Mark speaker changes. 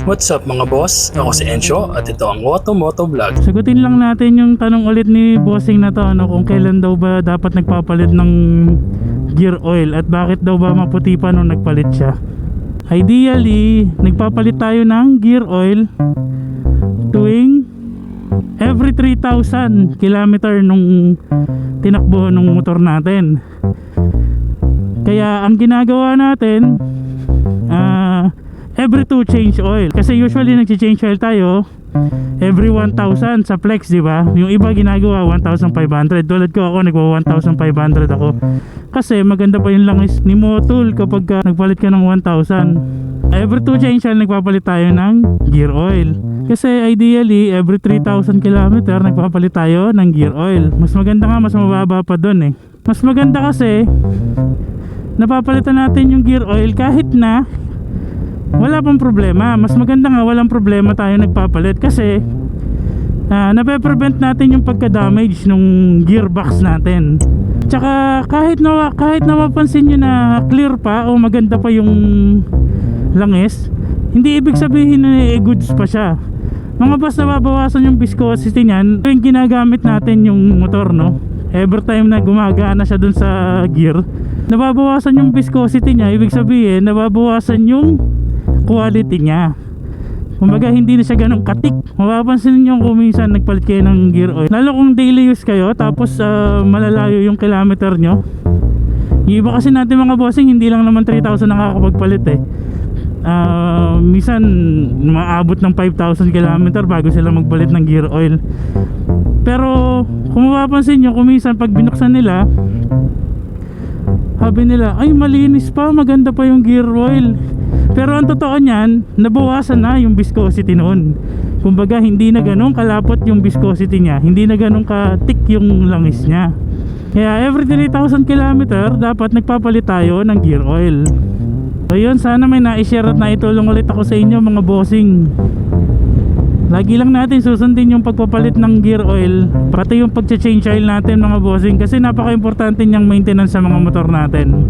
Speaker 1: What's up mga boss? Ako si Encho at ito ang Moto Vlog.
Speaker 2: Sagutin lang natin yung tanong ulit ni bossing na to, kung kailan daw ba dapat nagpapalit ng gear oil at bakit daw ba maputi pa nung nagpalit siya. Ideally, nagpapalit tayo ng gear oil tuwing every 3,000 kilometer nung tinakbo nung motor natin. Kaya ang ginagawa natin, every 2 change oil. Kasi usually nag-change oil tayo every 1,000 sa flex, di ba? Yung iba ginagawa 1,500. Tulad ko, ako nagwa 1,500 ako. Kasi maganda pa yung langis ni Motul kapag nagpalit ka ng 1,000. Every 2 change oil nagpapalit tayo ng gear oil. Kasi ideally every 3,000 kilometer nagpapalit tayo ng gear oil. Mas maganda nga, mas mababa pa dun eh. Mas maganda kasi napapalitan natin yung gear oil kahit na wala pang problema. Mas maganda nga walang problema tayo nagpapalit kasi nape-prevent natin yung pagka-damage nung gearbox natin. Tsaka kahit na mapansin nyo na clear pa o maganda pa yung langis, hindi ibig sabihin na goods pa siya. Mga boss, nababawasan yung viscosity niyan yung ginagamit natin yung motor, no? Every time na gumagana siya dun sa gear, nababawasan yung viscosity niya. Ibig sabihin nababawasan yung quality niya. Kumbaga hindi na siya ganun katik. Mapapansin niyo kung minsan nagpalit kayo ng gear oil, lalo kung daily use kayo, tapos malalayo yung kilometer nyo. Yung iba kasi natin mga bossing, hindi lang naman 3,000 nakakapagpalit eh. Minsan maabot ng 5,000 kilometer bago sila magpalit ng gear oil. Pero kung mapapansin nyo, kung minsan pag binuksan nila, sabi nila, ay malinis pa, maganda pa yung gear oil. Pero ang totoo niyan, nabawasan na yung viscosity noon. Kumbaga hindi na ganun kalapot yung viscosity niya, hindi na ganun ka-thick yung langis niya. Kaya every 3,000 kilometer dapat nagpapalit tayo ng gear oil. So yun, sana may na-share at naitulong ulit ako sa inyo mga bossing. Lagi lang natin susundin yung pagpapalit ng gear oil, pati yung pag-change oil natin mga bossing, kasi napaka-importante niyang maintenance sa mga motor natin.